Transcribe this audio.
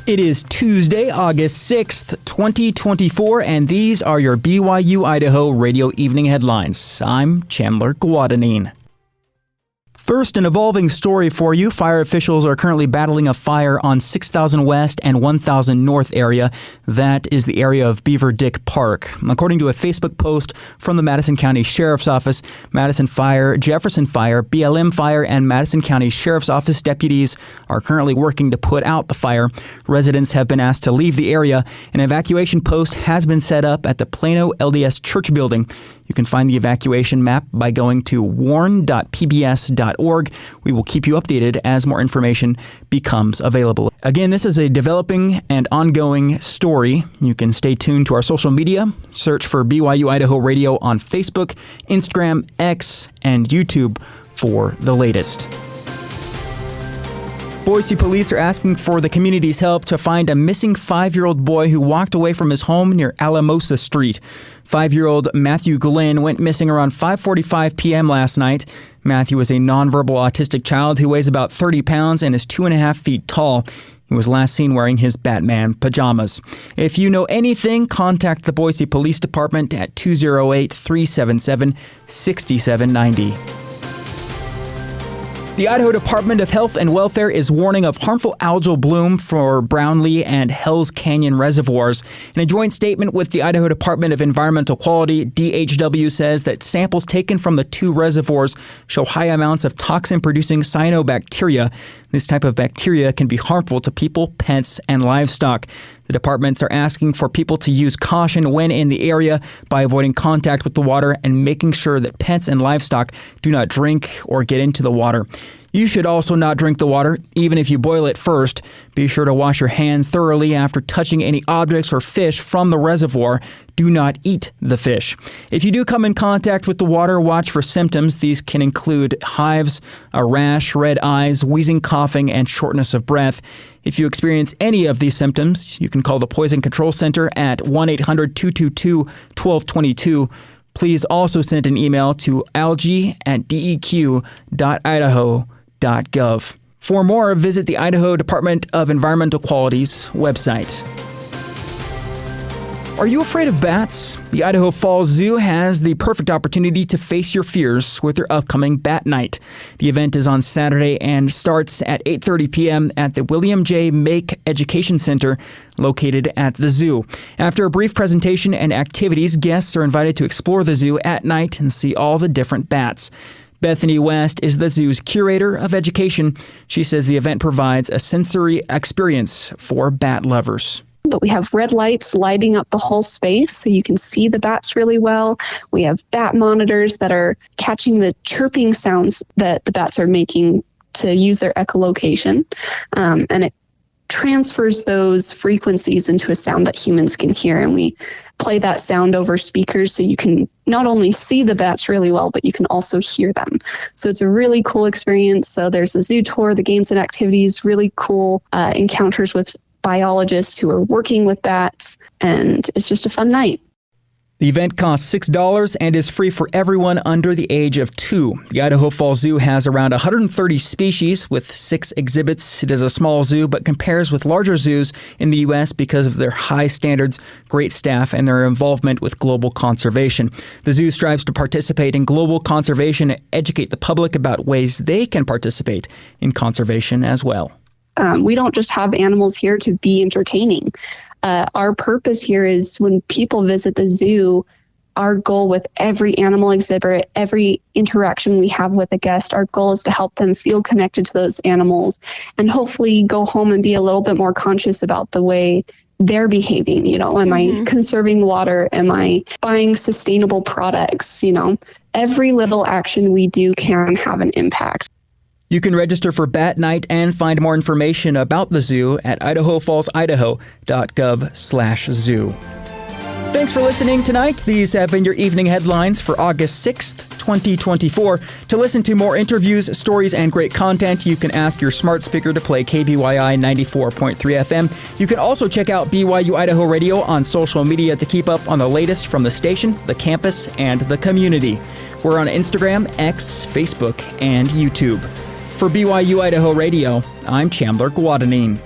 It is Tuesday, August 6th, 2024, and these are your BYU-Idaho radio evening headlines. I'm Chandler Guadagnine. First, an evolving story for you. Fire officials are currently battling a fire on 6,000 West and 1,000 North area. That is the area of Beaver Dick Park. According to a Facebook post from the Madison County Sheriff's Office, Madison Fire, Jefferson Fire, BLM Fire, and Madison County Sheriff's Office deputies are currently working to put out the fire. Residents have been asked to leave the area. An evacuation post has been set up at the Plano LDS Church building. You can find the evacuation map by going to warn.pbs.org. We will keep you updated as more information becomes available. Again, this is a developing and ongoing story. You can stay tuned to our social media. Search for BYU-Idaho Radio on Facebook, Instagram, X, and YouTube for the latest. Boise Police are asking for the community's help to find a missing 5-year-old boy who walked away from his home near Alamosa Street. 5-year-old Matthew Glenn went missing around 5:45 p.m. last night. Matthew is a nonverbal autistic child who weighs about 30 pounds and is 2.5 feet tall. He was last seen wearing his Batman pajamas. If you know anything, contact the Boise Police Department at 208-377-6790. The Idaho Department of Health and Welfare is warning of harmful algal bloom for Brownlee and Hells Canyon reservoirs. In a joint statement with the Idaho Department of Environmental Quality, DHW says that samples taken from the two reservoirs show high amounts of toxin-producing cyanobacteria. This type of bacteria can be harmful to people, pets, and livestock. The departments are asking for people to use caution when in the area by avoiding contact with the water and making sure that pets and livestock do not drink or get into the water. You should also not drink the water, even if you boil it first. Be sure to wash your hands thoroughly after touching any objects or fish from the reservoir. Do not eat the fish. If you do come in contact with the water, watch for symptoms. These can include hives, a rash, red eyes, wheezing, coughing, and shortness of breath. If you experience any of these symptoms, you can call the Poison Control Center at 1-800-222-1222. Please also send an email to algae@deq.idaho.gov. For more, visit the Idaho Department of Environmental Quality's website. Are you afraid of bats? The Idaho Falls Zoo has the perfect opportunity to face your fears with their upcoming Bat Night. The event is on Saturday and starts at 8:30 p.m. at the William J. Make Education Center located at the zoo. After a brief presentation and activities, guests are invited to explore the zoo at night and see all the different bats. Bethany West is the zoo's curator of education. She says the event provides a sensory experience for bat lovers. But we have red lights lighting up the whole space so you can see the bats really well. We have bat monitors that are catching the chirping sounds that the bats are making to use their echolocation. And it transfers those frequencies into a sound that humans can hear. And we play that sound over speakers so you can not only see the bats really well, but you can also hear them. So it's a really cool experience. So there's the zoo tour, the games and activities, really cool encounters with biologists who are working with bats, and it's just a fun night. The event costs $6 and is free for everyone under the age of 2. The Idaho Falls Zoo has around 130 species with 6 exhibits. It is a small zoo, but compares with larger zoos in the U.S. because of their high standards, great staff, and their involvement with global conservation. The zoo strives to participate in global conservation and educate the public about ways they can participate in conservation as well. We don't just have animals here to be entertaining. Our purpose here is when people visit the zoo, our goal with every animal exhibit, every interaction we have with a guest, our goal is to help them feel connected to those animals and hopefully go home and be a little bit more conscious about the way they're behaving. You know, am I conserving water? Am I buying sustainable products? You know, every little action we do can have an impact. You can register for Bat Night and find more information about the zoo at idahofallsidaho.gov/zoo. Thanks for listening tonight. These have been your evening headlines for August 6th, 2024. To listen to more interviews, stories, and great content, you can ask your smart speaker to play KBYI 94.3 FM. You can also check out BYU-Idaho Radio on social media to keep up on the latest from the station, the campus, and the community. We're on Instagram, X, Facebook, and YouTube. For BYU-Idaho Radio, I'm Chandler Guadagnine.